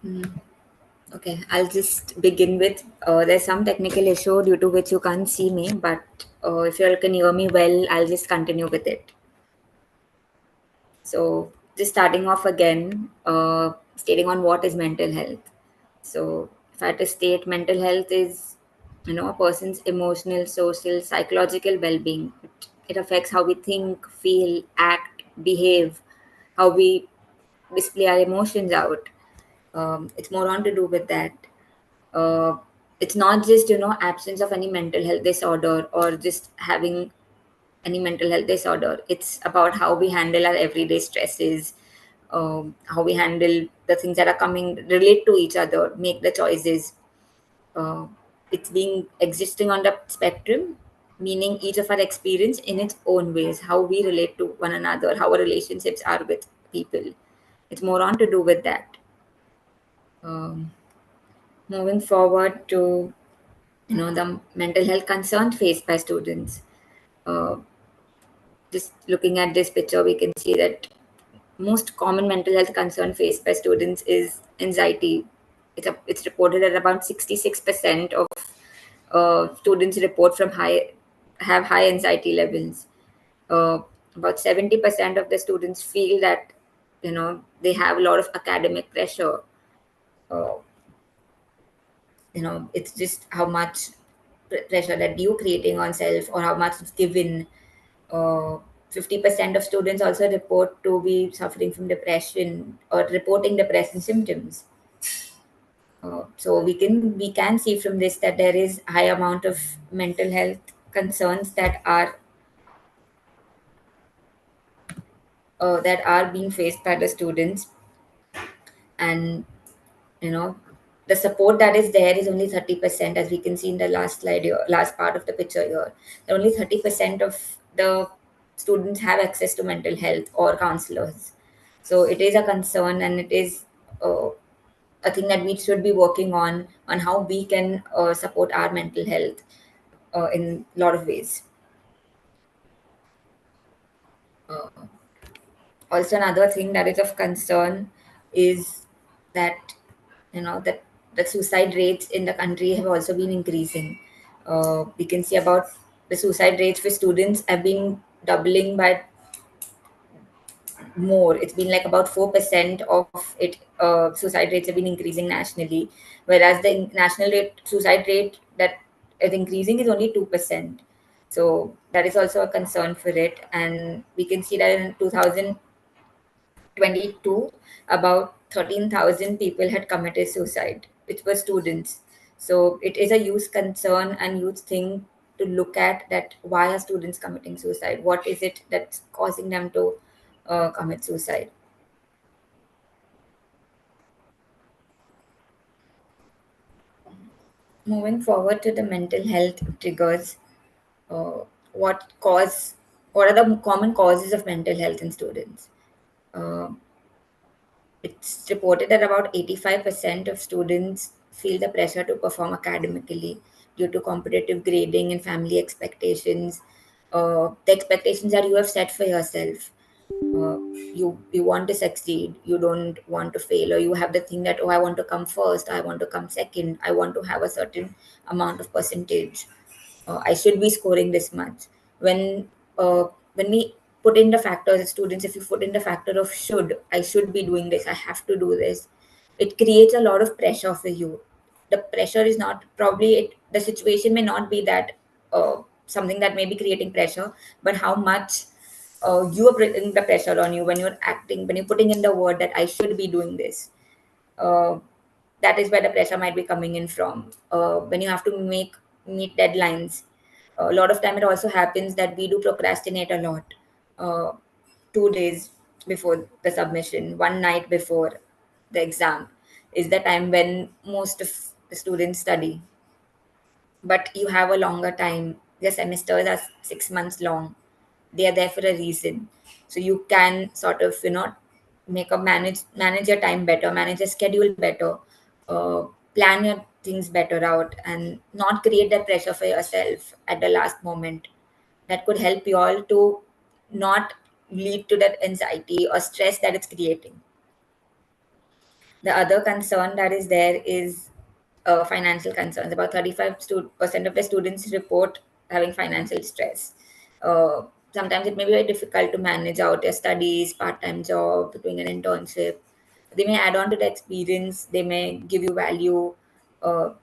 Mm. Okay, I'll just begin with there's some technical issue due to which you can't see me, but if you all can hear me well, I'll just continue with it. So, just starting off again, stating on what is mental health. So, if I had to state, mental health is, a person's emotional, social, psychological well-being. It affects how we think, feel, act, behave, how we display our emotions out. It's more on to do with that. uh, it's not just absence of any mental health disorder or just having any mental health disorder. It's about how we handle our everyday stresses, how we handle the things that are coming, relate to each other, make the choices. uh, it's being existing on the spectrum, meaning each of our experience in its own ways, how we relate to one another, how our relationships are with people. It's more on to do with that. um, Moving forward to the mental health concerns faced by students. uh, just looking at this picture, we can see that most common mental health concern faced by students is anxiety. It's reported that about 66% of students report from high have high anxiety levels. uh, about 70% of the students feel that they have a lot of academic pressure. uh, it's just how much pressure that you creating on self or how much it's given. uh, 50% of students also report to be suffering from depression or reporting depression symptoms. So we can see from this that there is high amount of mental health concerns that are being faced by the students. And you know the support that is there is only 30%, as we can see in the last slide here, last part of the picture here. Only 30% of the students have access to mental health or counselors. So it is a concern, and it is a thing that we should be working on how we can support our mental health in a lot of ways. Also, another thing that is of concern is that that the suicide rates in the country have also been increasing. We can see about the suicide rates for students have been doubling by more. It's been like about 4% of it. Suicide rates have been increasing nationally, whereas the national suicide rate that is increasing is only 2%. So that is also a concern for it. And we can see that in 2022, about 13,000 people had committed suicide, which were students. So it is a youth concern and youth thing to look at, that why are students committing suicide? What is it that's causing them to commit suicide? Moving forward to the mental health triggers, uh, what cause, what are the common causes of mental health in students? Uh, It's reported that about 85% of students feel the pressure to perform academically due to competitive grading and family expectations. The expectations that you have set for yourself. You want to succeed, you don't want to fail, or you have the thing that, oh, I want to come first, I want to come second, I want to have a certain amount of percentage. I should be scoring this much. When uh, when we put in the factors, students, if you put in the factor of should, I should be doing this, I have to do this, it creates a lot of pressure for you. The pressure is not probably the situation may not be that something that may be creating pressure, but how much you are putting the pressure on you when you're acting, when you're putting in the word that I should be doing this. uh, that is where the pressure might be coming in from. When you have to meet deadlines, a lot of time it also happens that we do procrastinate a lot. 2 days before the submission, one night before the exam is the time when most of the students study. But you have a longer time. The semesters are 6 months long. They are there for a reason. So you can sort of manage your time better, manage your schedule better, plan your things better out, and not create that pressure for yourself at the last moment. That could help you all to not lead to that anxiety or stress that it's creating. The other concern that is there is financial concerns. About 35% of the students report having financial stress. Uh, Sometimes it may be very difficult to manage out their studies, part-time job, doing an internship. They may add on to the experience. They may give you value.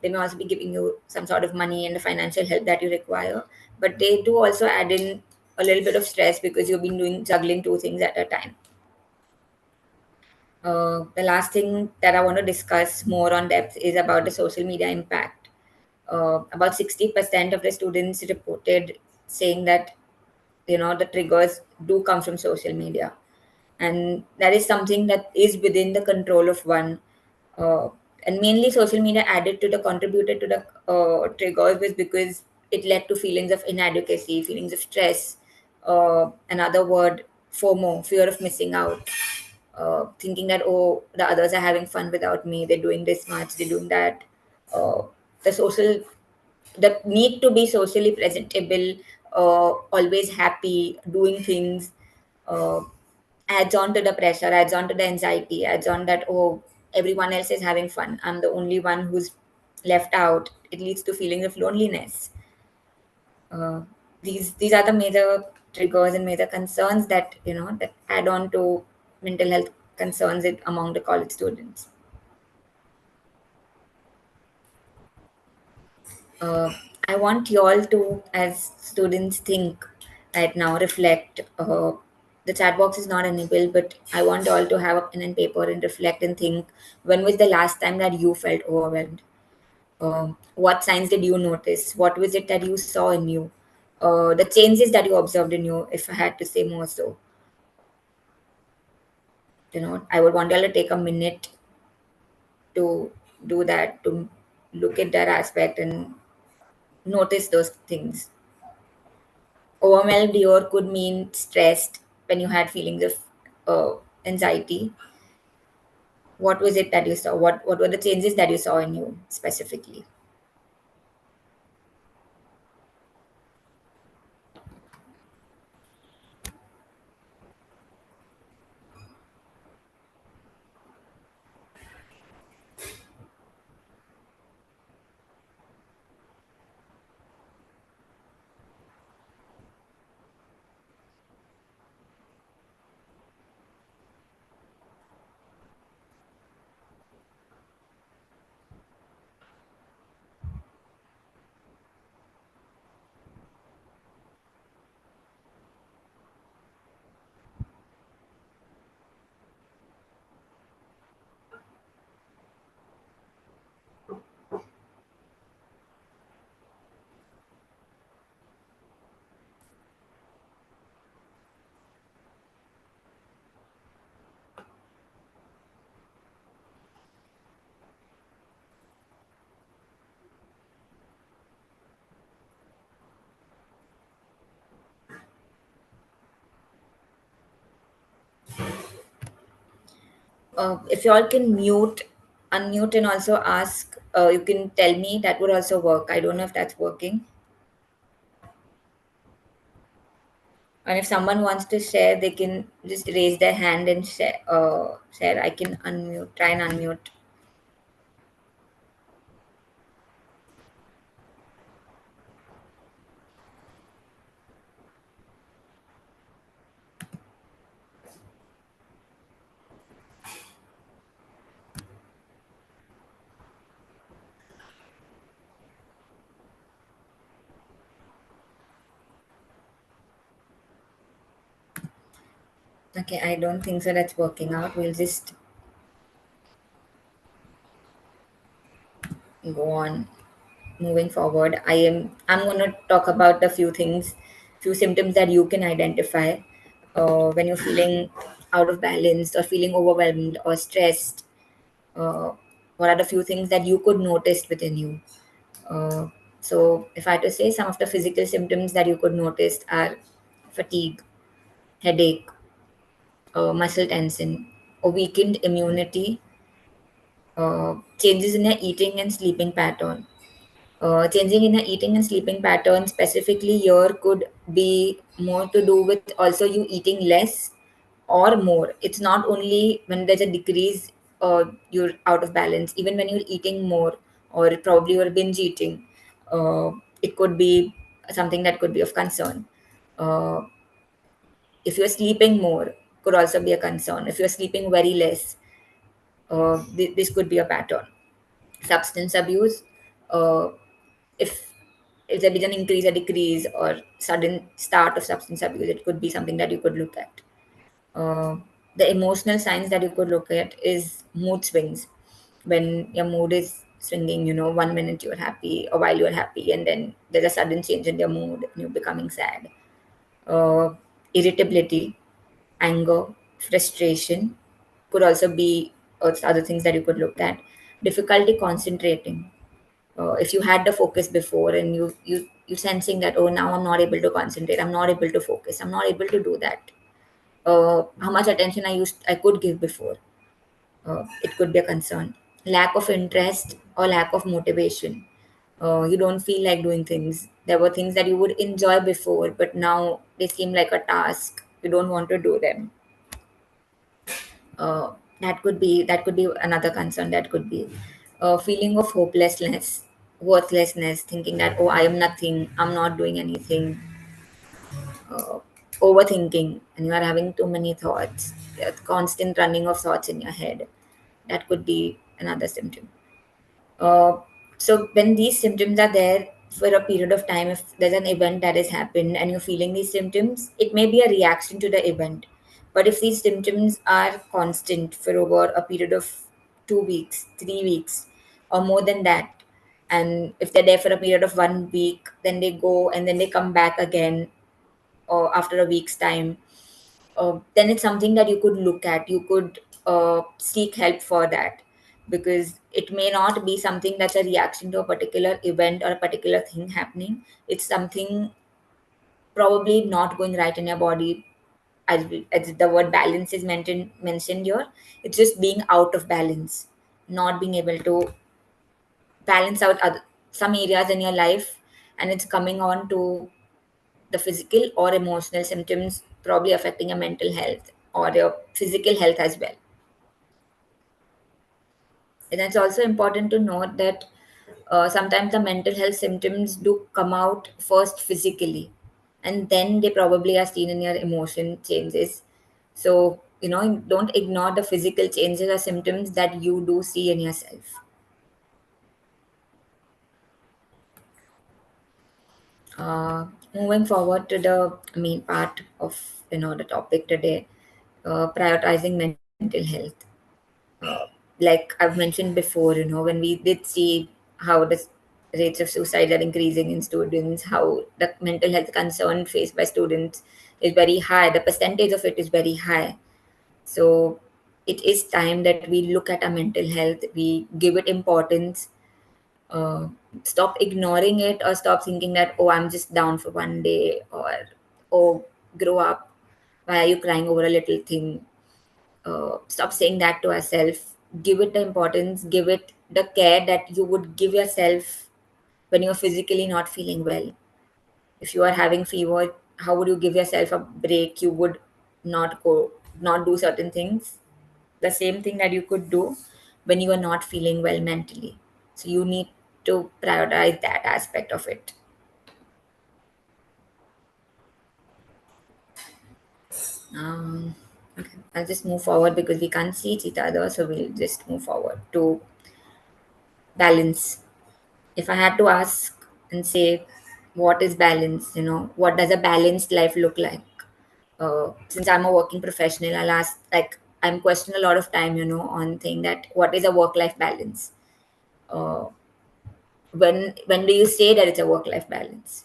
They may also be giving you some sort of money and the financial help that you require. But they do also add in a little bit of stress because you've been doing juggling two things at a time. The last thing that I want to discuss more on depth is about the social media impact. About 60% of the students reported saying that the triggers do come from social media, and that is something that is within the control of one. uh, and mainly social media added to the contributed to the triggers was because it led to feelings of inadequacy, feelings of stress, another word, FOMO, fear of missing out, thinking that, oh, the others are having fun without me, they're doing this much, they're doing that. uh, the social the need to be socially presentable, always happy, doing things, uh, adds on to the pressure, adds on to the anxiety, adds on that, oh, everyone else is having fun, I'm the only one who's left out. It leads to feelings of loneliness. uh, these are the major triggers and major concerns that that add on to mental health concerns among the college students. uh, I want you all to, as students, think right now, reflect. The chat box is not enabled, but I want you all to have a pen and paper and reflect and think, when was the last time that you felt overwhelmed? What signs did you notice? What was it that you saw in you? The changes that you observed in you, if I had to say more so. I would want you all to take a minute to do that, to look at that aspect and notice those things. Overwhelmed or could mean stressed when you had feelings of anxiety. What was it that you saw? What were the changes that you saw in you specifically? If you all can unmute and also ask, you can tell me, that would also work. I don't know if that's working. And if someone wants to share, they can just raise their hand and share. Share. I can unmute. Try and unmute. Okay, I don't think so. That's working out. We'll just go on moving forward. I'm going to talk about a few things, few symptoms that you can identify when you're feeling out of balance or feeling overwhelmed or stressed. uh, what are the few things that you could notice within you? uh, so if I had to say, some of the physical symptoms that you could notice are fatigue, headache, muscle tension, a weakened immunity, changes in your eating and sleeping pattern. Changing in the eating and sleeping pattern specifically here could be more to do with also you eating less or more. It's not only when there's a decrease you're out of balance. Even when you're eating more, or probably you're binge eating, uh, it could be something that could be of concern. Uh, if you're sleeping more, could also be a concern. If you're sleeping very less, this could be a pattern. Substance abuse, uh, if if there is an increase or decrease or sudden start of substance abuse, it could be something that you could look at. uh, the emotional signs that you could look at is mood swings. When your mood is swinging, 1 minute you're happy, or while you're happy, and then there's a sudden change in your mood and you're becoming sad. uh, Irritability, anger, frustration could also be other things that you could look at. Difficulty concentrating. If you had the focus before, and you sensing that, oh, now I'm not able to concentrate, I'm not able to focus, I'm not able to do that, how much attention I could give before, it could be a concern. Lack of interest or lack of motivation. You don't feel like doing things. There were things that you would enjoy before, but now they seem like a task. You don't want to do them. That could be another concern. That could be a feeling of hopelessness, worthlessness, thinking that, oh, I am nothing, I'm not doing anything. uh, Overthinking, and you are having too many thoughts, constant running of thoughts in your head. That could be another symptom. uh, so when these symptoms are there for a period of time, if there's an event that has happened and you're feeling these symptoms, it may be a reaction to the event. But if these symptoms are constant for over a period of 2 weeks, 3 weeks, or more than that, and if they're there for a period of 1 week, then they go and then they come back again, or after a week's time, then it's something that you could look at. You could seek help for that, because it may not be something that's a reaction to a particular event or a particular thing happening. It's something probably not going right in your body. As the word balance is mentioned here, it's just being out of balance, not being able to balance out some areas in your life, and it's coming on to the physical or emotional symptoms, probably affecting your mental health or your physical health as well. And it's also important to note that sometimes the mental health symptoms do come out first physically, and then they probably are seen in your emotion changes. So, don't ignore the physical changes or symptoms that you do see in yourself. Moving forward to the main part of the topic today, prioritizing mental health. Like I've mentioned before, when we did see how the rates of suicide are increasing in students, how the mental health concern faced by students is very high, the percentage of it is very high. So it is time that we look at our mental health, we give it importance, uh, stop ignoring it, or stop thinking that, oh, I'm just down for one day, or oh, grow up, why are you crying over a little thing. Stop saying that to ourselves. Give it the importance, give it the care that you would give yourself when you're physically not feeling well. If you are having fever, how would you give yourself a break? You would not do certain things, the same thing that you could do when you are not feeling well mentally. So you need to prioritize that aspect of it. Okay, I'll just move forward because we can't see each other, so we'll just move forward to balance. If I had to ask and say, what is balance? What does a balanced life look like? Since I'm a working professional, I'll ask, like, I'm questioning a lot of time, on saying that what is a work-life balance? Uh, when do you say that it's a work-life balance?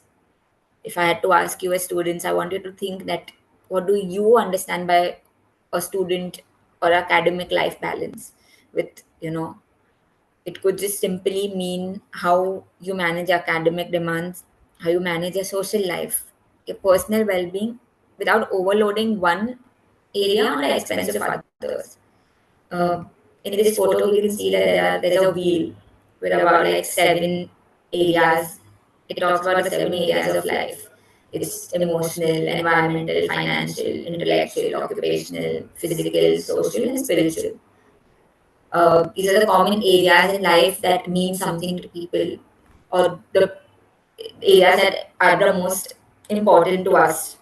If I had to ask you as students, I want you to think that what do you understand by a student or academic life balance? With it could just simply mean how you manage academic demands, how you manage your social life, your personal well being without overloading one area on the expense of others. Uh, in this photo, we can see that there's a wheel with about like 7 areas. It talks about the 7 areas of life. It's emotional, environmental, financial, intellectual, occupational, physical, social, and spiritual. These are the common areas in life that mean something to people, or the areas that are the most important to us.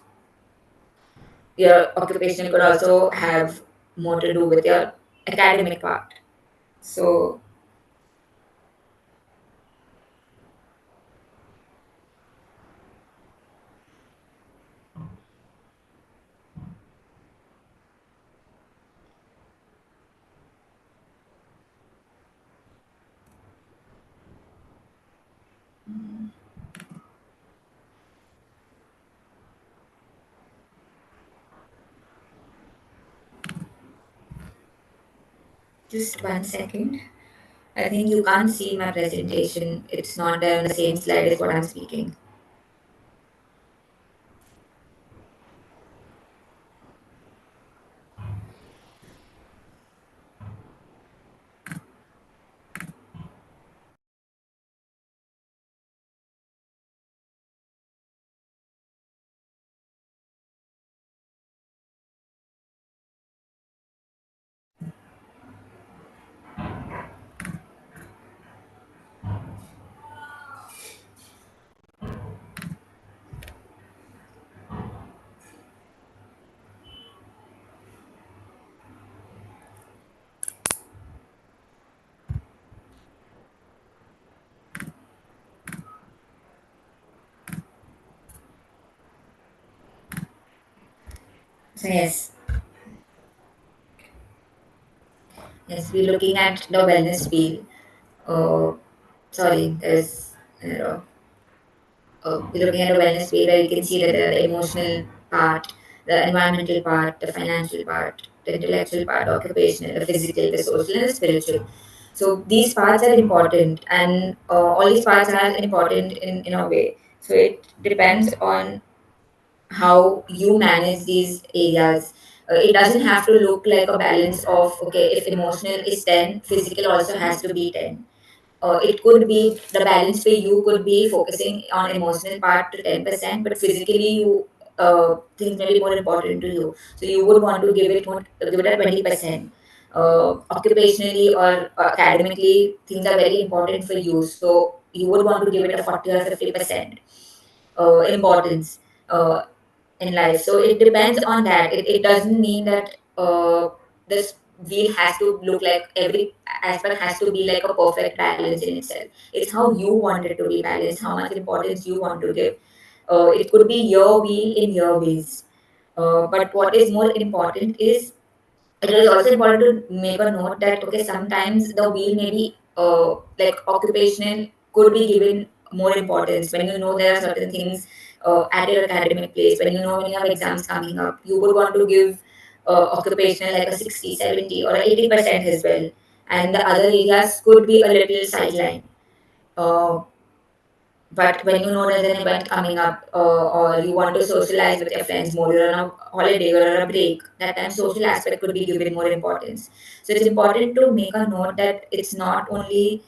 Your occupation could also have more to do with your academic part. So, just 1 second. I think you can't see my presentation. It's not there on the same slide as what I'm speaking. So yes, yes, we're looking at the wellness wheel. Uh, Sorry, there's we're looking at a wellness wheel where you can see that the emotional part, the environmental part, the financial part, the intellectual part, the occupational, the physical, the social, and the spiritual. So these parts are important, and all these parts are important in a way. So it depends on how you manage these areas. It doesn't have to look like a balance of, okay, if emotional is 10, physical also has to be 10. It could be the balance for you could be focusing on emotional part to 10%, but physically you things may be more important to you. So you would want to give it a 20%. Occupationally or academically, things are very important for you. So you would want to give it a 40 or 50% importance uh, in life. So it depends on that. It doesn't mean that this wheel has to look like every aspect has to be like a perfect balance in itself. It's how you want it to be balanced, how much importance you want to give. It could be your wheel in your ways. But what is more important is it is also important to make a note that okay, sometimes the wheel may be like occupational could be given more importance when you know there are certain things at your academic place. When you know when you have exams coming up, you would want to give occupational like a 60, 70, or 80% as well, and the other areas could be a little sideline. Uh, but when you know there's an event coming up, or you want to socialize with your friends more, you're on a holiday or on a break, that time social aspect could be given more importance. So it's important to make a note that it's not only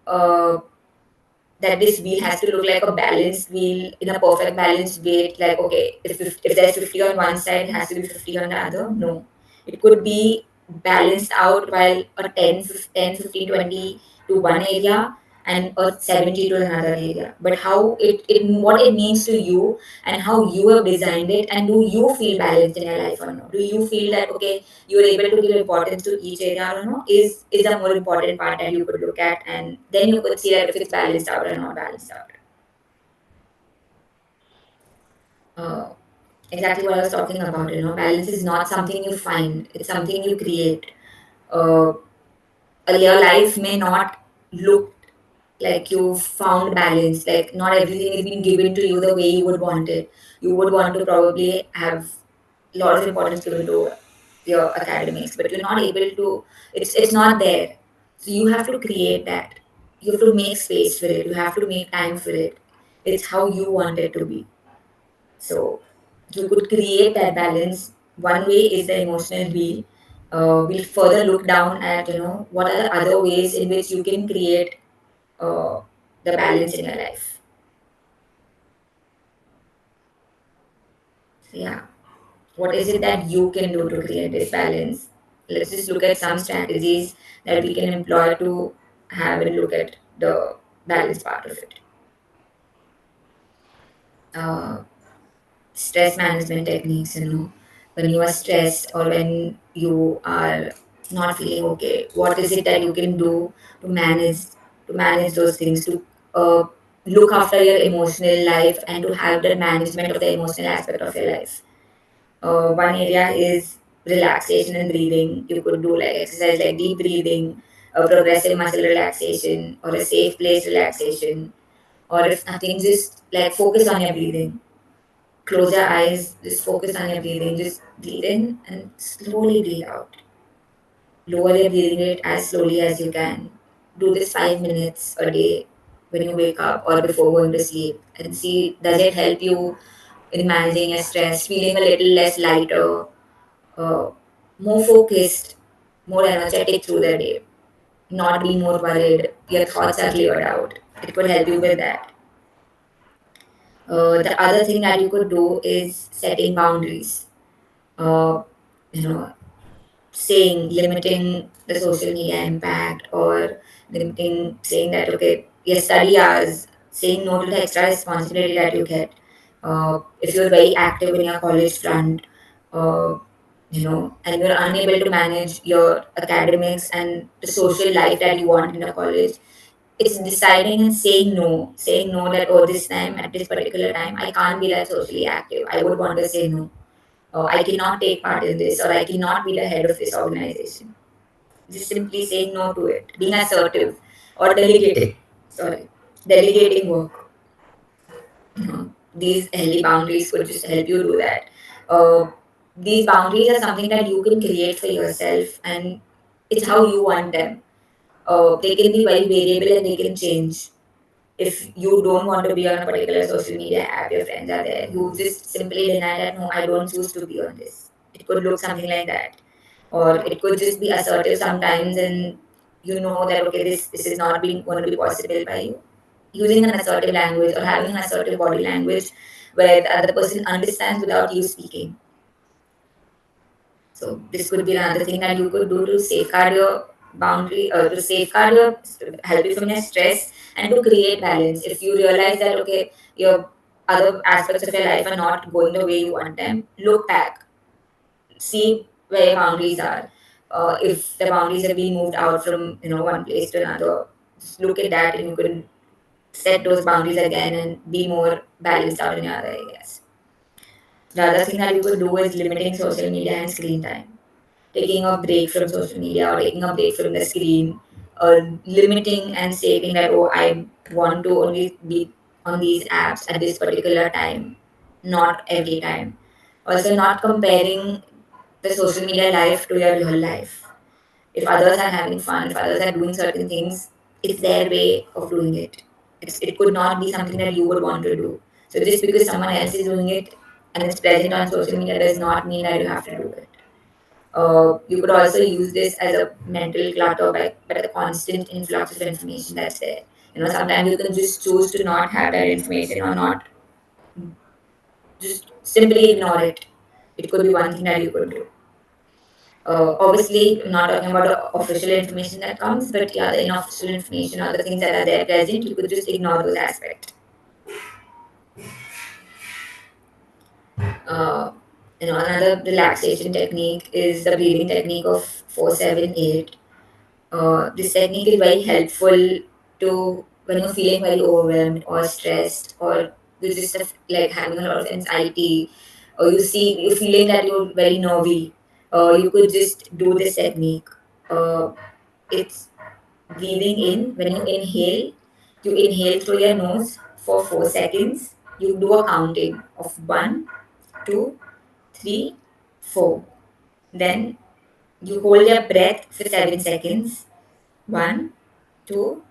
uh, that this wheel has to look like a balanced wheel in a perfect balanced weight. Like, okay, if there's 50 on one side, it has to be 50 on the other. No. It could be balanced out while a 10, 15, 20 to one area and a 70 to another area. But how what it means to you and how you have designed it, and do you feel balanced in your life or not? Do you feel that, okay, you're able to give importance to each area or no, is a more important part that you could look at, and then you could see that if it's balanced out or not balanced out. uh, exactly what I was talking about, balance is not something you find, it's something you create. uh, your life may not look like you found balance, like not everything is being given to you the way you would want it. You would want to probably have a lot of importance given to your academics, but you're not able to, it's not there. So you have to create that. You have to make space for it, you have to make time for it. It's how you want it to be. So you could create that balance. One way is the emotional wheel. We'll further look down at what are the other ways in which you can create uh, the balance in your life. So yeah, what is it that you can do to create this balance? let's just look at some strategies that we can employ to have a look at the balance part of it. Uh, Stress management techniques, when you are stressed or when you are not feeling okay, what is it that you can do to manage those things, to uh, look after your emotional life and to have the management of the emotional aspect of your life. One area is relaxation and breathing. You could do like exercise like deep breathing, a progressive muscle relaxation, or a safe place relaxation. Or if nothing, just like focus on your breathing. Close your eyes, just focus on your breathing. Just breathe in and slowly breathe out. Lower your breathing rate as slowly as you can. Do this 5 minutes a day when you wake up or before going to sleep, and see, does it help you in managing your stress, feeling a little less lighter, uh, more focused, more energetic through the day, not being more worried. Your thoughts are cleared out. It could help you with that. The other thing that you could do is setting boundaries. Uh, you know, limiting the social media impact, or limiting, saying that, okay, your study hours, saying no to the extra responsibility that you get. If you're very active in your college front, uh, and you're unable to manage your academics and the social life that you want in the college, it's deciding and saying no that, oh, this time at this particular time I can't be that socially active. I would want to say no. I cannot take part in this, or I cannot be the head of this organization. Just simply saying no to it, being assertive, or delegating. Sorry, delegating work. These healthy boundaries could just help you do that. Uh, these boundaries are something that you can create for yourself, and it's how you want them. They can be very variable and they can change. If you don't want to be on a particular social media app, your friends are there, you just simply deny that, no, I don't choose to be on this. It could look something like that. Or it could just be assertive sometimes, and you know that, okay, this is not being going to be possible by you. Using an assertive language or having an assertive body language where the other person understands without you speaking. So this could be another thing that you could do to safeguard your boundary, or to safeguard your, help you from your stress and to create balance. If you realize that, okay, your other aspects of your life are not going the way you want them, look back, see where your boundaries are. If the boundaries have been moved out from one place to another, just look at that and you can set those boundaries again and be more balanced out in your other areas. The other thing that you could do is limiting social media and screen time, taking a break from social media or taking a break from the screen, limiting and stating that, oh, I want to only be on these apps at this particular time, not every time. Also, not comparing the social media life to your real life. If others are having fun, if others are doing certain things, it's their way of doing it. It could not be something that you would want to do. So just because someone else is doing it and it's present on social media does not mean that you have to do it. You could also use this as a mental clutter by the constant influx of information that's there. Sometimes you can just choose to not have that information or not, just simply ignore it. It could be one thing that you could do. Obviously, I'm not talking about the official information that comes, but yeah, the unofficial information or the things that are there present, you could just ignore those aspects. Uh, Another relaxation technique is the breathing technique of 478. This technique is very helpful to when you're feeling very overwhelmed or stressed, or you just have, like, having a lot of anxiety, or you're feeling that you're very nervy. You could just do this technique. It's breathing in. When you inhale through your nose for 4 seconds. You do a counting of 1, 2, 3, 4. Then you hold your breath for 7 seconds. 1, 2,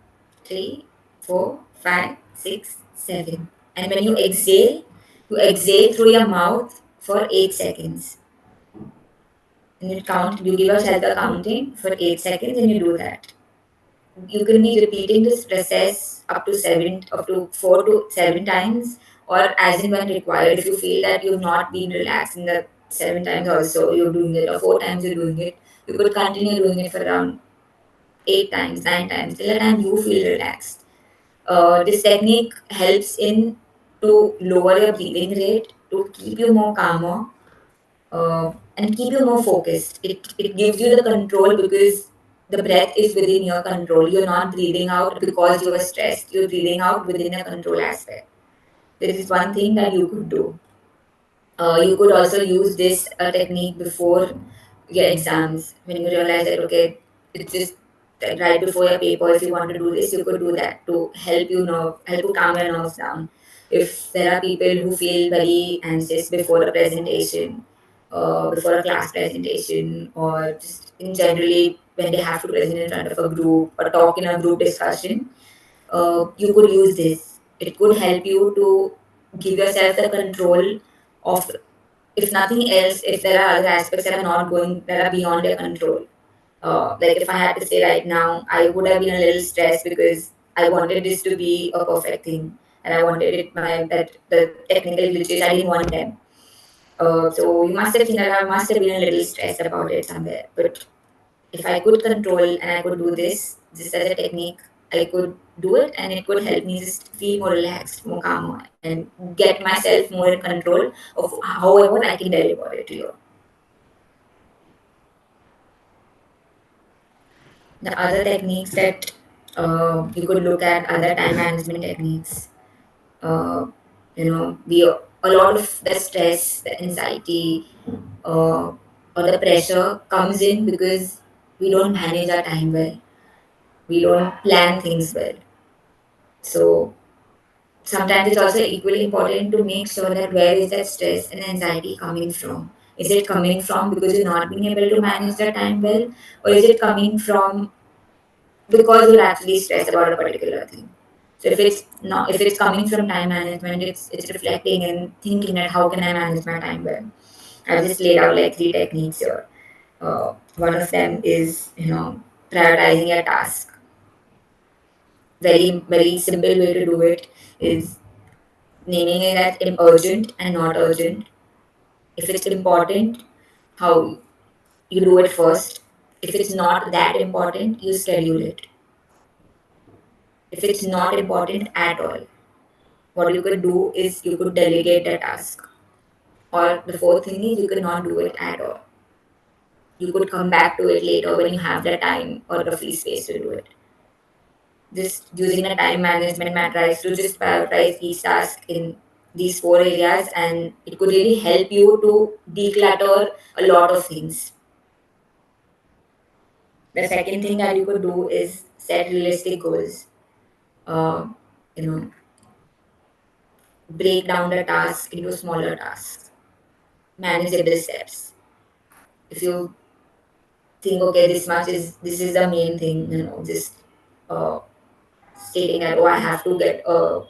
3, 4, 5, 6, 7. And when you exhale through your mouth for 8 seconds. And you give yourself the counting for 8 seconds, and you do that. You can be repeating this process up to 4 to 7 times, or as and when required. If you feel that you've not been relaxed in the 7 times also you're doing it, or 4 times you're doing it, You could continue doing it for around 8 times, 9 times, till the time you feel relaxed. This technique helps in to lower your breathing rate, to keep you more calmer, and keep you more focused. It gives you the control because the breath is within your control. You're not breathing out because you were stressed. You're breathing out within your control aspect. This is one thing that you could do. You could also use this technique before your exams when you realize that okay, it's just that right before your paper. If you want to do this, you could do that to help you calm your nerves down. If there are people who feel very anxious before a presentation, before a class presentation, or just in generally when they have to present in front of a group or talk in a group discussion, you could use this. It could help you to give yourself the control of, if nothing else, if there are other aspects that are beyond your control. Like if I had to say right now, I would have been a little stressed because I wanted this to be a perfect thing, and I wanted it my that the technical glitches I didn't want them. So you must have seen that I must have been a little stressed about it somewhere. But if I could control and I could do this just as a technique, I could do it and it could help me just feel more relaxed, more calmer, and get myself more in control of however I can deliver it to you. The other techniques that you could look at, other time management techniques. Uh, a lot of the stress, the anxiety, or the pressure comes in because we don't manage our time well. We don't plan things well. So sometimes it's also equally important to make sure that where is that stress and anxiety coming from? Is it coming from because you're not being able to manage the time well, or is it coming from because you're actually stressed about a particular thing? So if it's coming from time management, it's reflecting and thinking that how can I manage my time well? I've just laid out like 3 techniques here. One of them is prioritizing a task. Very simple way to do it is naming it as urgent and not urgent. If it's important, how you do it first. If it's not that important, you schedule it. If it's not important at all, what you could do is you could delegate a task. Or the fourth thing is you could not do it at all. You could come back to it later when you have the time or the free space to do it. Just using a time management matrix to just prioritize each task in these 4 areas, and it could really help you to declutter a lot of things. The second thing that you could do is set realistic goals. uh, you know Break down the task into smaller tasks, manageable steps. If you think okay, this is the main thing, just uh, stating that oh, I have to get a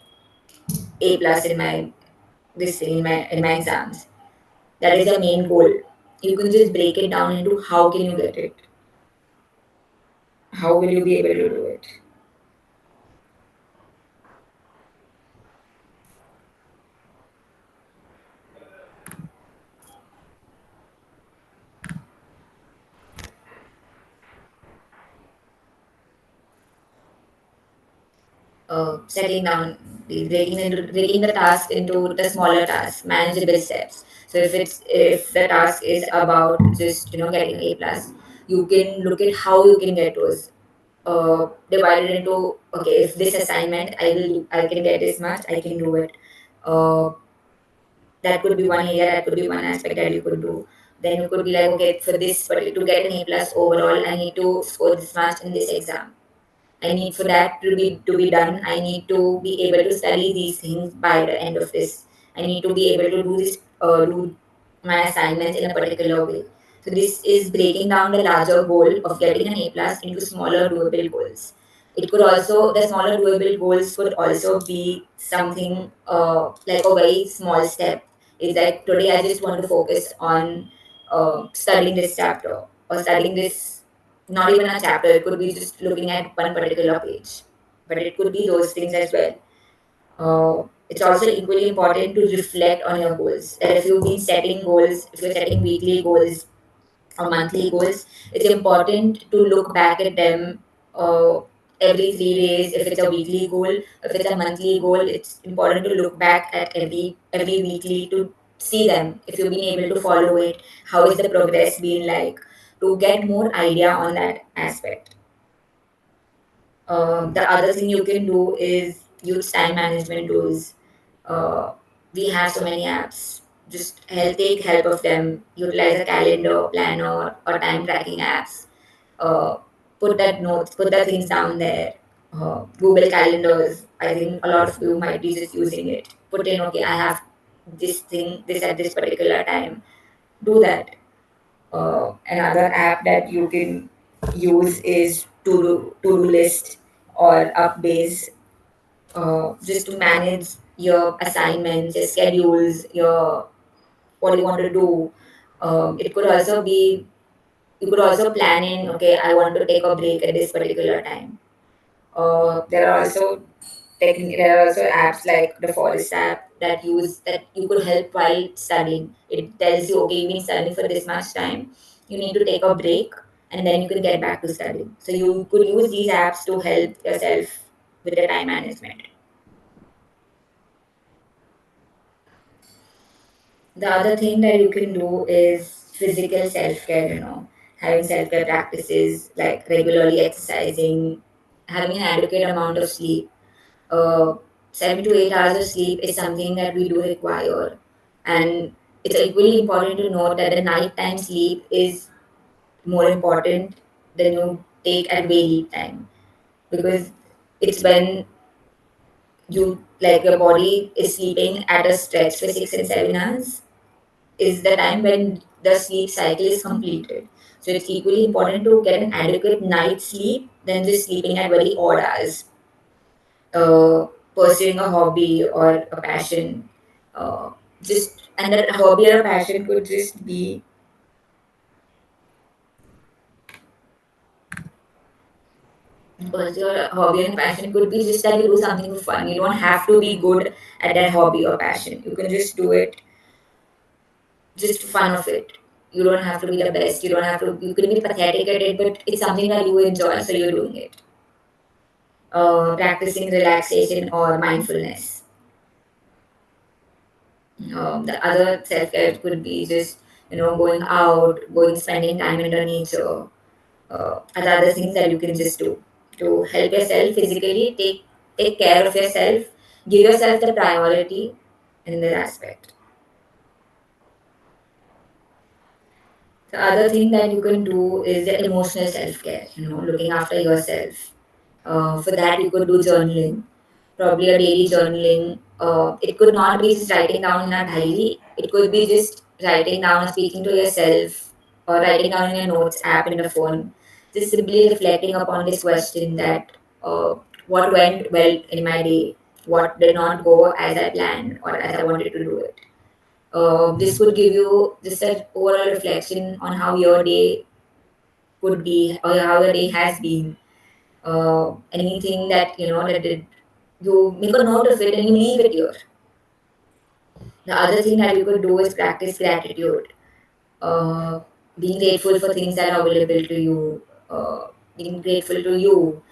plus in my this thing in my exams. That is the main goal. You can just break it down into how can you get it? How will you be able to do it? Setting down, breaking the task into the smaller tasks, manageable steps. So if the task is about just getting A plus, you can look at how you can get those. Divided into okay, if this assignment I can get this much, I can do it. Uh, that could be one area, that could be one aspect that you could do. Then you could be like okay, for this but to get an A plus overall, I need to score this much in this exam. I need for that to be done. I need to be able to study these things by the end of this. I need to be able to do my assignments in a particular way. So this is breaking down the larger goal of getting an A plus into smaller doable goals. It could also the smaller doable goals could also be something like a very small step. Is that today I just want to focus on studying this chapter or studying this, not even a chapter, it could be just looking at one particular page, but it could be those things as well. It's also equally important to reflect on your goals. That if you've been setting goals, if you're setting weekly goals, or monthly goals, it's important to look back at them every 3 days. If it's a weekly goal, if it's a monthly goal, it's important to look back at every weekly to see them. If you've been able to follow it, how is the progress been like, to get more idea on that aspect. The other thing you can do is use time management tools. Uh, we have so many apps. Just take help of them. Utilize a calendar, planner, or time tracking apps. Uh, put that notes, put the things down there. Google calendars. I think a lot of you might be just using it. Put in, okay, I have this thing, this at this particular time. Do that. Another app that you can use is to do list or updates, just to manage your assignments, your schedules, your what you want to do. It could also be, you could also plan in, okay, I want to take a break at this particular time. There are also apps like the Forest app that you could help while studying. It tells you, okay, you've been studying for this much time, you need to take a break, and then you can get back to studying. So you could use these apps to help yourself with the time management. The other thing that you can do is physical self care, having self care practices like regularly exercising, having an adequate amount of sleep. uh, 7 to 8 hours of sleep is something that we do require. And it's equally important to note that the nighttime sleep is more important than you take at wake time, because it's when your body is sleeping at a stretch for 6 and 7 hours is the time when the sleep cycle is completed. So it's equally important to get an adequate night's sleep than just sleeping at very odd hours. Pursuing a hobby or a passion. Just and that hobby or a passion could just be pursue a hobby and a passion could be just that you do something for fun. You don't have to be good at that hobby or passion. You can just do it just for fun of it. You don't have to be the best. You don't have to. You can be pathetic at it, but it's something that you enjoy, so you're doing it. Practicing relaxation or mindfulness. The other self care could be just going out, going spending time in the nature. Other things that you can just do to help yourself physically. Take care of yourself. Give yourself the priority in that aspect. The other thing that you can do is the emotional self care. Looking after yourself. For that, you could do journaling, probably a daily journaling. It could not be just writing down in a diary. It could be just writing down or speaking to yourself, or writing down in your notes app in the phone. Just simply reflecting upon this question that what went well in my day, what did not go as I planned or as I wanted to do it. This could give you just an overall reflection on how your day could be or how your day has been. Anything that that did, you make a note of it and you leave it here. The other thing that you could do is practice gratitude, uh, being grateful for things that are available to you, being grateful to you.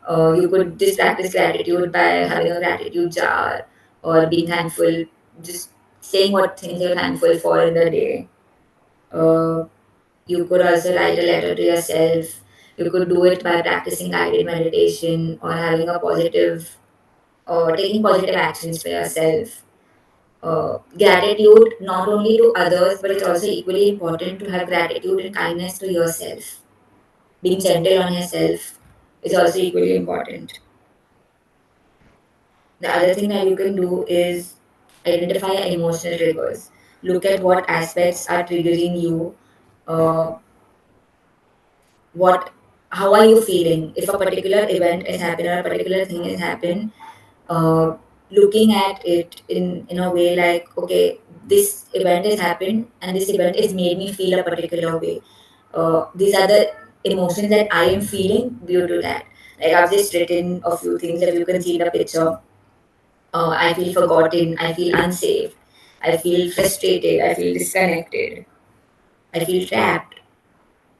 You could just practice gratitude by having a gratitude jar or being thankful, just saying what things you're thankful for in the day. Uh, you could also write a letter to yourself. You could do it by practicing guided meditation or having a positive or taking positive actions for yourself. Gratitude not only to others, but it's also equally important to have gratitude and kindness to yourself. Being gentle on yourself is also equally important. The other thing that you can do is identify your emotional triggers. Look at what aspects are triggering you. Uh, what how are you feeling if a particular event is happening or a particular thing is happening. uh, Looking at it in a way like, okay, this event has happened and this event has made me feel a particular way. These are the emotions that I am feeling due to that. Like, I've just written a few things. If you can see the picture, I feel forgotten, I feel unsafe, I feel frustrated, I feel disconnected, I feel trapped.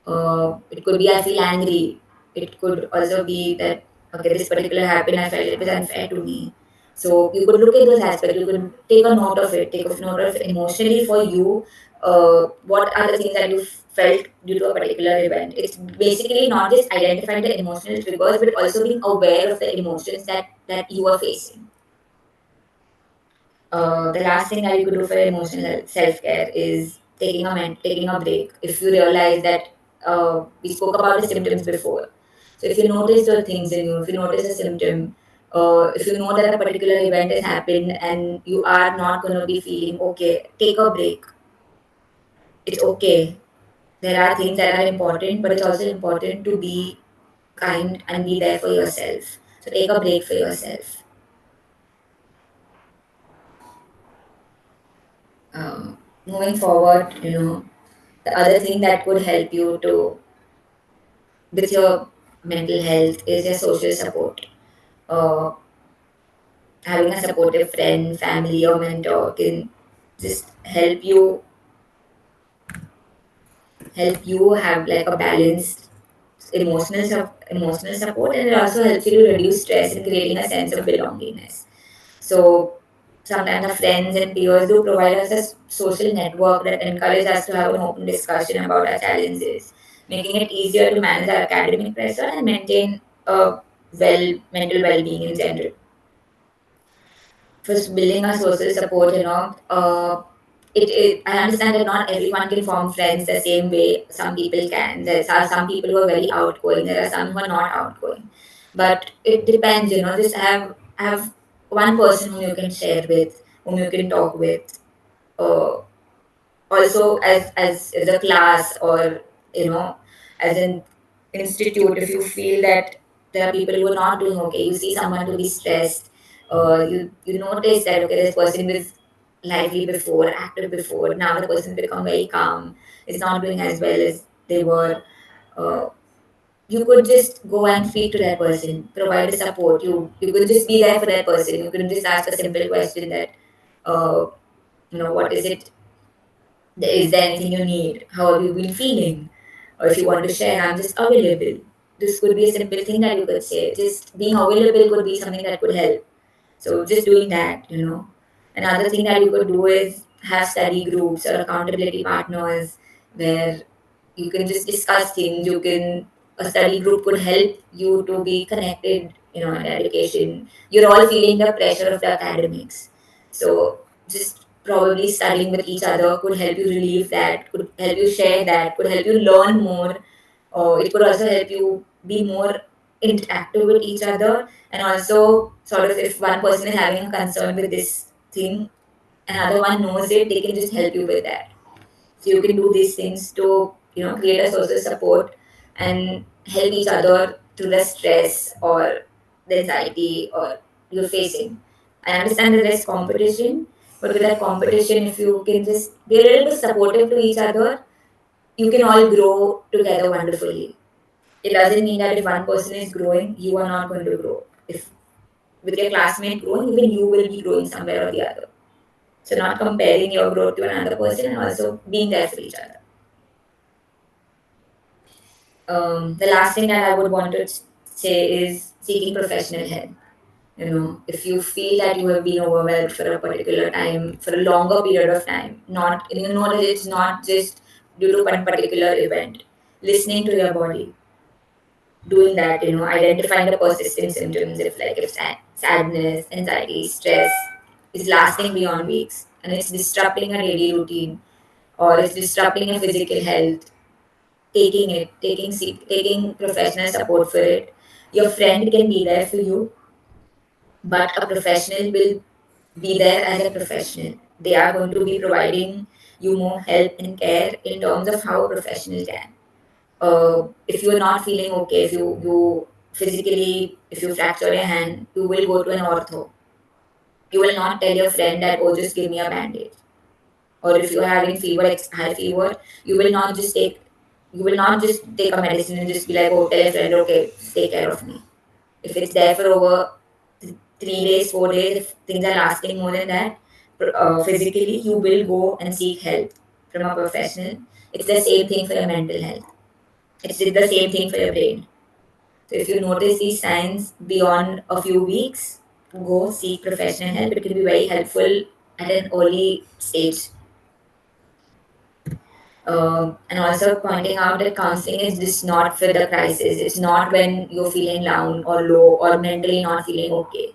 It could be I feel angry. It could also be that, okay, this particular happened, I felt it was unfair to me. So you could look at those aspects. You could take a note of it. Take a note of emotionally for you. What are the things that you felt due to a particular event? It's basically not just identifying the emotional triggers, but also being aware of the emotions that you are facing. The last thing that you could do for emotional self care is taking a break. If you realize that we spoke about the symptoms before, so if you notice the things in you, if you notice a symptom, if you know that a particular event has happened and you are not going to be feeling okay, take a break. It's okay. There are things that are important, but it's also important to be kind and be there for yourself. So take a break for yourself. Moving forward, the other thing that could help you to with your mental health is your social support. Uh, Having a supportive friend, family, or mentor can just help you have like a balanced emotional support, and it also helps you to reduce stress and creating a sense of belongingness. So sometimes our friends and peers do provide us a social network that encourages us to have an open discussion about our challenges, making it easier to manage our academic pressure and maintain a mental well-being in general. For building a social support, I understand that not everyone can form friends the same way some people can. There are some people who are very outgoing. There are some who are not outgoing. But it depends, just have one person whom you can share with, whom you can talk with. Uh, Also, as a class, or as an institute, if you feel that there are people who are not doing okay, you see someone to be stressed, you notice that, okay, this person was lively before, active before, now the person become very calm, is not doing as well as they were. uh, you could just go and speak to that person, provide the support. You could just be there for that person. You could just ask a simple question that, uh, what is it, is there anything you need? How have you been feeling? Or if you want to share, I'm just available. This could be a simple thing that you could say. Just being available could be something that could help. So just doing that. Another thing that you could do is have study groups or accountability partners where you can just discuss things. A study group could help you to be connected, in education. You're all feeling the pressure of the academics. So just probably studying with each other could help you relieve that, could help you share that, could help you learn more. It could also help you be more interactive with each other, and also sort of if one person is having a concern with this thing, another one knows it, they can just help you with that. So you can do these things to create a social support and help each other through the stress or the anxiety or you're facing. I understand that there's competition, but with that competition, if you can just be a little bit supportive to each other, you can all grow together wonderfully. It doesn't mean that if one person is growing, you are not going to grow. If with your classmate growing, even you will be growing somewhere or the other. So not comparing your growth to another person and also being there for each other. The last thing that I would want to say is seeking professional help. If you feel that you have been overwhelmed for a particular time, for a longer period of time, not you know that it's not just due to one particular event. Listening to your body, doing that, identifying the persistent symptoms, if sadness, anxiety, stress is lasting beyond weeks and it's disrupting a daily routine or it's disrupting your physical health, taking professional support for it. Your friend can be there for you, but a professional will be there as a professional. They are going to be providing you more help and care in terms of how a professional can. If you're not feeling okay, if you physically, if you fracture your hand, you will go to an ortho. You will not tell your friend that, oh, just give me a bandage. Or if you're having fever, like high fever, you will not just take you will not just take a medicine and just be like, oh, tell a friend, okay, take care of me. If it's there for over 3 days, 4 days, if things are lasting more than that, physically, you will go and seek help from a professional. It's the same thing for your mental health. It's the same thing for your brain. So if you notice these signs beyond a few weeks, go seek professional help. It can be very helpful at an early stage. And also pointing out that counseling is just not for the crisis. It's not when you're feeling down or low or mentally not feeling okay.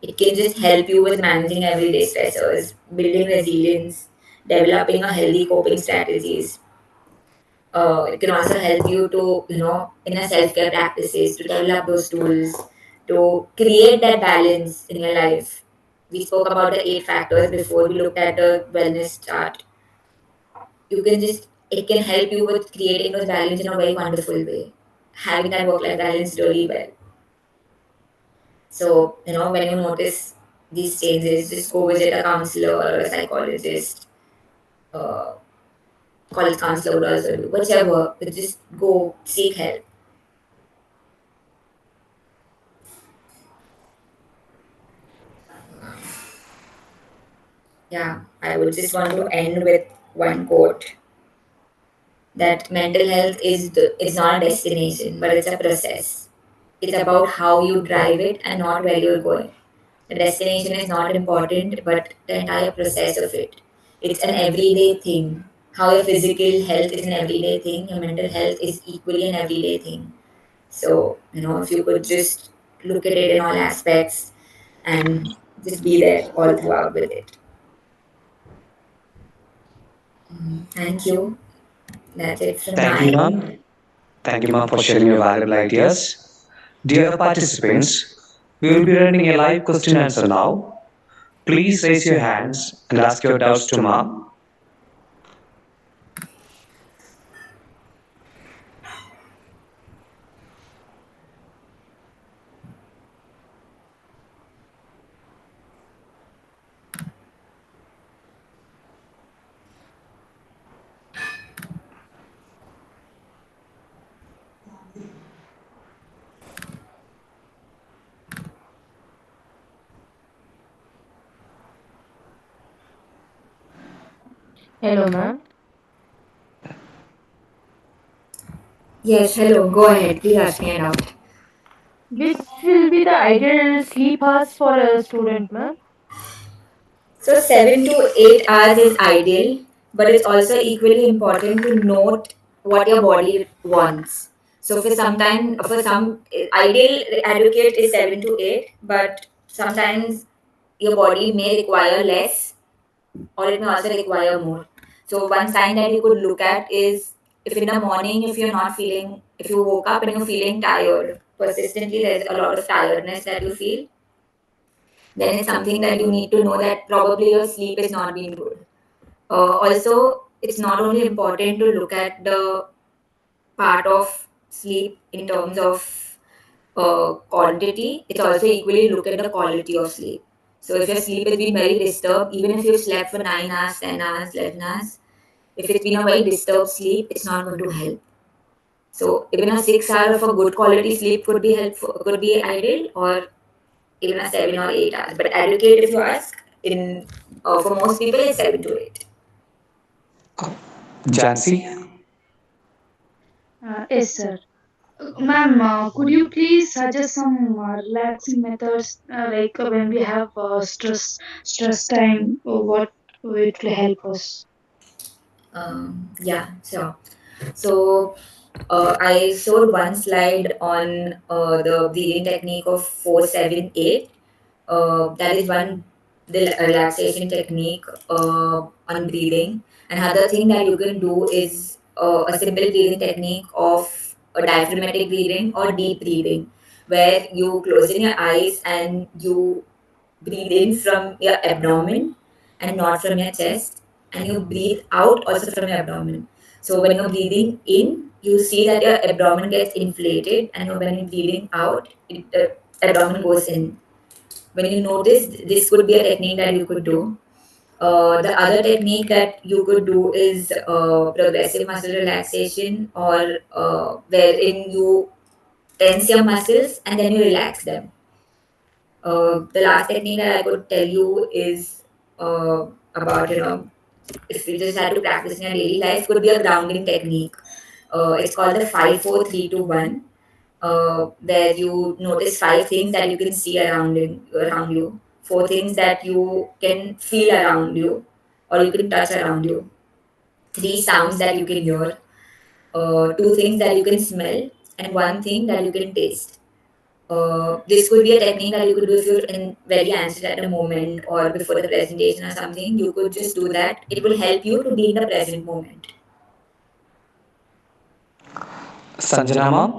It can just help you with managing everyday stressors, building resilience, developing a healthy coping strategies. It can also help you to, in a self-care practices, to develop those tools, to create that balance in your life. We spoke about the 8 factors before we looked at the wellness chart. You can just, it can help you with creating those balance in a very wonderful way. Having that work-life balance really well. So, when you notice these changes, just go visit a counselor or a psychologist, uh, college counselor would also do, whichever, but just go seek help. Yeah, I would just want to end with one quote that mental health is not a destination, but it's a process. It's about how you drive it and not where you're going. The destination is not important, but the entire process of it. It's an everyday thing. How your physical health is an everyday thing, your mental health is equally an everyday thing. So, if you could just look at it in all aspects and just be there all throughout with it. Thank you. That's it from Thank you, my ma'am. end. Thank you, ma'am, for sharing your valuable ideas. Dear participants, we will be running a live question answer now. Please raise your hands and ask your doubts to ma'am. Hello, ma'am. Yes, hello. Go ahead. Please ask me a doubt. Which will be the ideal sleep hours for a student, ma'am? So 7 to 8 hours is ideal, but it's also equally important to note what your body wants. So for some, ideal advocate is 7 to 8, but sometimes your body may require less, or it may also require more. So one sign that you could look at is if in the morning, if you woke up and you're feeling tired, persistently, there's a lot of tiredness that you feel, then it's something that you need to know that probably your sleep is not being good. Also, it's not only important to look at the part of sleep in terms of quantity, it's also equally look at the quality of sleep. So if your sleep has been very disturbed, even if you've slept for 9 hours, 10 hours, 11 hours, if it's been a very disturbed sleep, it's not going to help. So even a 6 hour of a good quality sleep could be helpful, could be ideal, or even a 7 or 8 hours. But advocate, if you ask, in for most people, it's 7 to 8. Jansi, Yes, sir. Ma'am, could you please suggest some relaxing methods like when we have stress time, what it will help us? Yeah, sure. So I showed one slide on the breathing technique of 478. That is one relaxation technique on breathing. Another thing that you can do is a simple breathing technique of a diaphragmatic breathing or deep breathing, where you close in your eyes and you breathe in from your abdomen and not from your chest, and you breathe out also from your abdomen. So when you're breathing in, you see that your abdomen gets inflated, and when you're breathing out, the abdomen goes in. When you notice, this could be a technique that you could do. The other technique that you could do is progressive muscle relaxation, or wherein you tense your muscles and then you relax them. The last technique that I could tell you is about, if you just had to practice in your daily life, could be a grounding technique. It's called the 5 4 3 2 1, where you notice 5 things that you can see around you, 4 things that you can feel around you or you can touch around you, 3 sounds that you can hear, 2 things that you can smell, and 1 thing that you can taste. This could be a technique that you could do if you're in very anxious at a moment or before the presentation or something. You could just do that. It will help you to be in the present moment. Sanjana ma'am?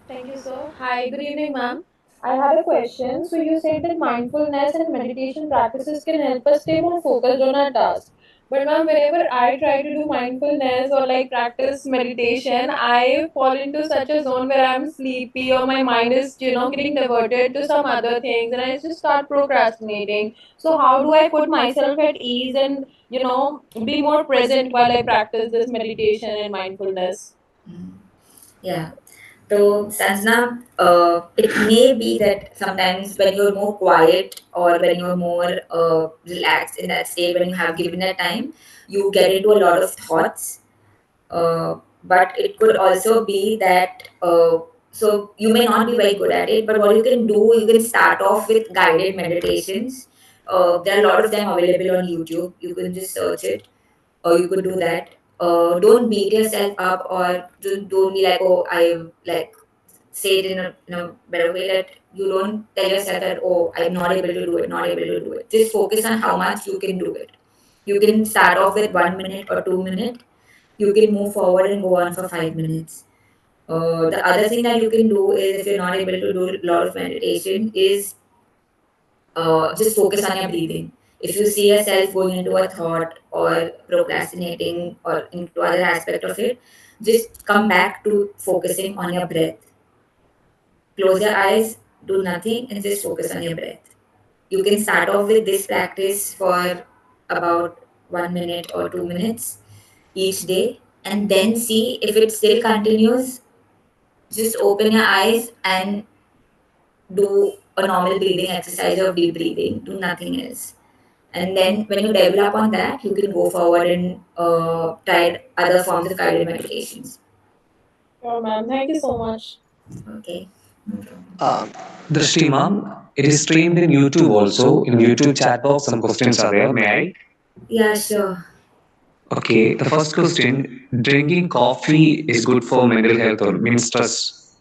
Thank you, sir. Hi, good evening, ma'am. I had a question. So, you said that mindfulness and meditation practices can help us stay more focused on our task. But, ma'am, whenever I try to do mindfulness or like practice meditation, I fall into such a zone where I'm sleepy or my mind is, getting diverted to some other things and I just start procrastinating. So, how do I put myself at ease and, be more present while I practice this meditation and mindfulness? Yeah. So, Sanjana, it may be that sometimes when you're more quiet or when you're more relaxed in that state, when you have given that time, you get into a lot of thoughts. But it could also be that, so you may not be very good at it, but what you can do, you can start off with guided meditations. There are a lot of them available on YouTube. You can just search it, or you could do that. Don't beat yourself up, or don't be like, oh, I like say it in a better way, that you don't tell yourself that, oh, I'm not able to do it, not able to do it. Just focus on how much you can do it. You can start off with 1 minute or 2 minutes. You can move forward and go on for 5 minutes. The other thing that you can do is, if you're not able to do a lot of meditation, is just focus on your breathing. If you see yourself going into a thought or procrastinating or into other aspect of it, just come back to focusing on your breath. Close your eyes, do nothing, and just focus on your breath. You can start off with this practice for about 1 minute or 2 minutes each day, and then see if it still continues. Just open your eyes and do a normal breathing exercise of deep breathing, do nothing else. And then when you develop on that, you can go forward and try other forms of guided meditations. Sure, ma'am. Thank you so much. Okay, no problem. Uh, Drishti ma'am, it is streamed in YouTube also. In YouTube chat box, some questions are there. May I? Yeah, sure. Okay, the first question: drinking coffee is good for mental health or means stress?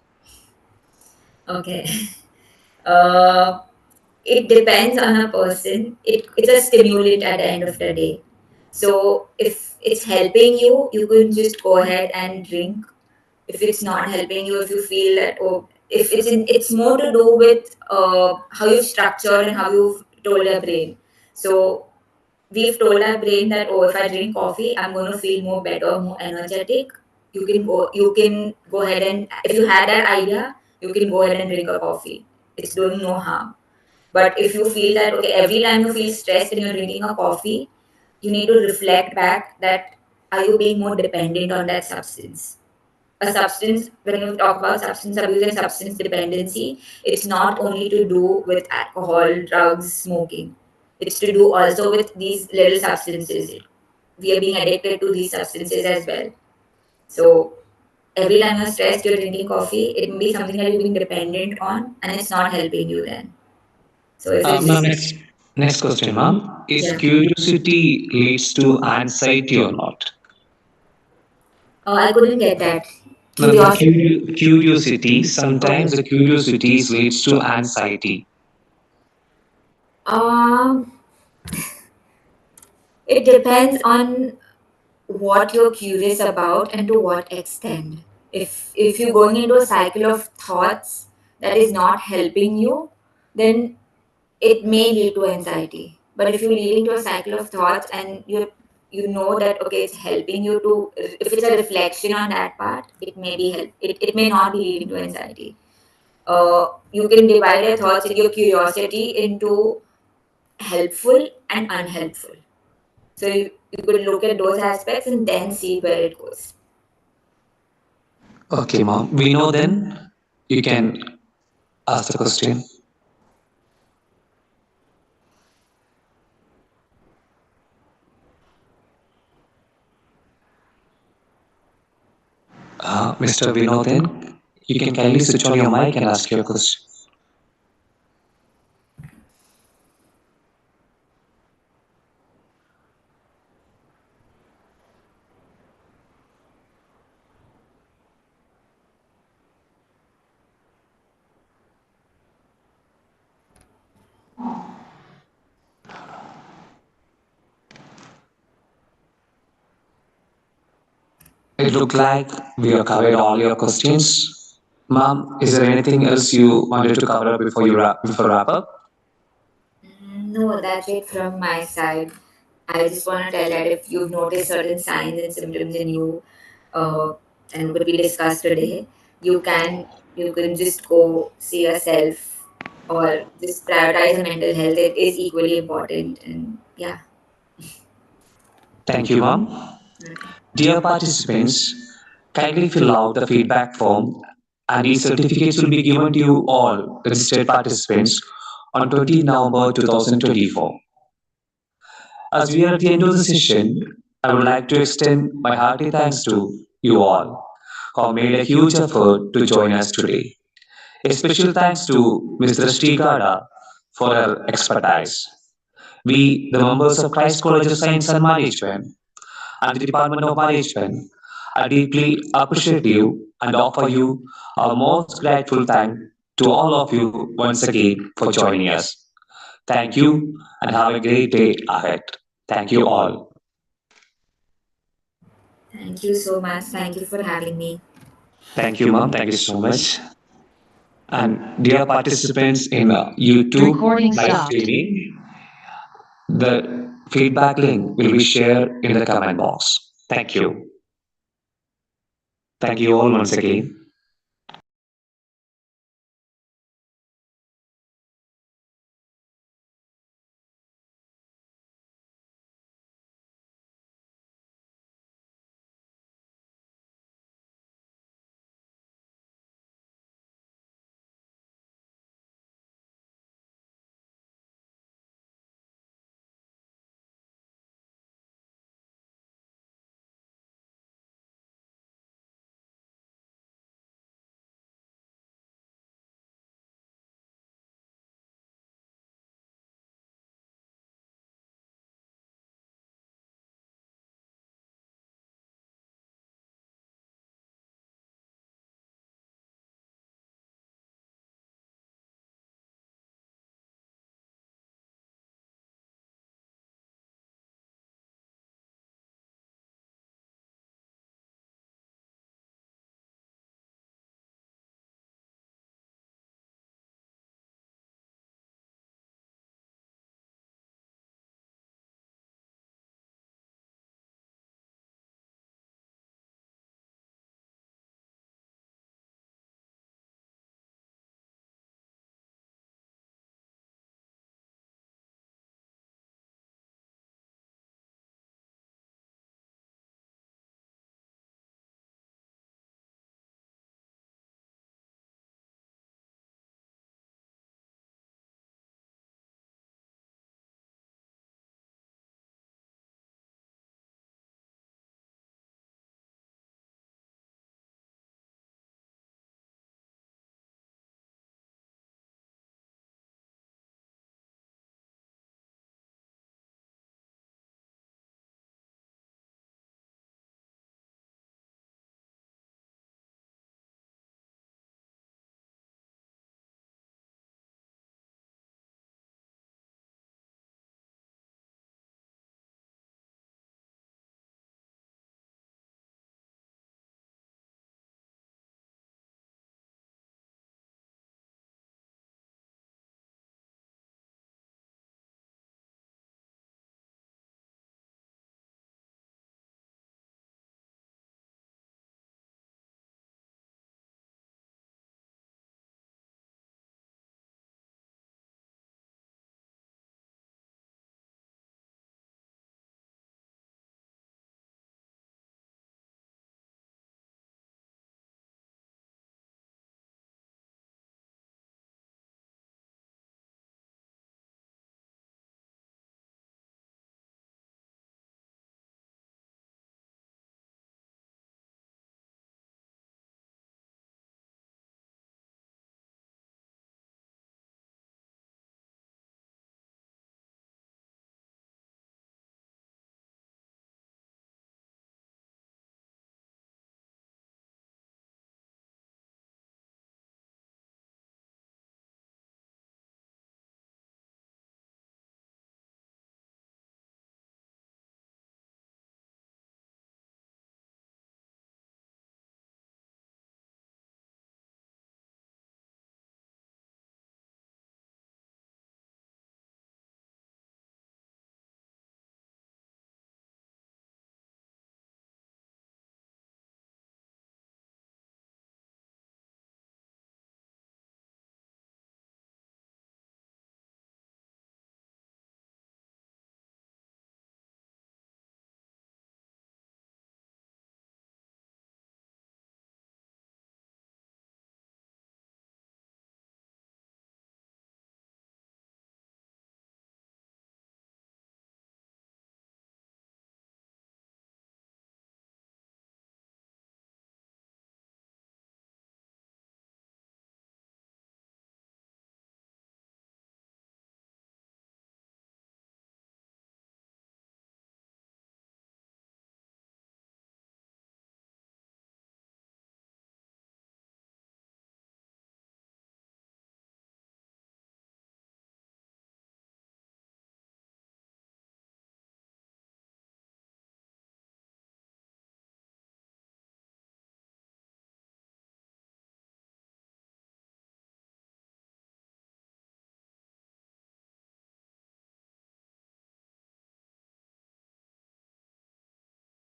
Okay. Uh, it depends on a person. It's a stimulant at the end of the day. So if it's helping you, you can just go ahead and drink. If it's not helping you, if you feel that, oh, if it's more to do with how you've structured and how you've told your brain. So we've told our brain that, oh, if I drink coffee, I'm going to feel more better, more energetic. You can go ahead, and if you had that idea, you can go ahead and drink a coffee. It's doing no harm. But if you feel that, okay, every time you feel stressed and you're drinking a coffee, you need to reflect back that, are you being more dependent on that substance? A substance, when you talk about substance abuse and substance dependency, it's not only to do with alcohol, drugs, smoking. It's to do also with these little substances. We are being addicted to these substances as well. So every time you're stressed, you're drinking coffee, it may be something that you're being dependent on and it's not helping you then. So if it's Ma'am, next question, ma'am. Is yeah. curiosity leads to anxiety or not? I couldn't get that. Ma'am, the Curiosity. curiosity, sometimes Okay. the curiosity leads to anxiety. Um, it depends on what you're curious about and to what extent. If you're going into a cycle of thoughts that is not helping you, then it may lead to anxiety. But if you're leading to a cycle of thoughts and you know that, okay, it's helping you to, if it's a reflection on that part, it may be it may not be leading to anxiety. You can divide your thoughts and your curiosity into helpful and unhelpful. So you could look at those aspects and then see where it goes. Okay, ma'am. We know then. You can ask the question. Mr. Vinodin, you can kindly switch on your mic and ask your question. It looked like we have covered all your questions. Ma'am, is there anything else you wanted to cover up before wrap up? No, that's it from my side. I just want to tell that if you've noticed certain signs and symptoms in you, uh, and what we discussed today, you can you can just go see yourself or just prioritize your mental health. It is equally important, and yeah. Thank you, ma'am. Okay. Dear participants, kindly fill out the feedback form and these certificates will be given to you all registered participants on 20 November 2024. As we are at the end of the session, I would like to extend my hearty thanks to you all who have made a huge effort to join us today. A special thanks to Ms. Drashti Gada for her expertise. We, the members of Christ College of Science and Management and the Department of Management, are deeply appreciative and offer you our most grateful thanks to all of you once again for joining us. Thank you and have a great day ahead. Thank you all. Thank you so much. Thank you for having me. Thank you, ma'am. Thank you so much. And dear participants in YouTube Recording live stopped. streaming, the feedback link will be shared in the comment box. Thank you. Thank you all once again.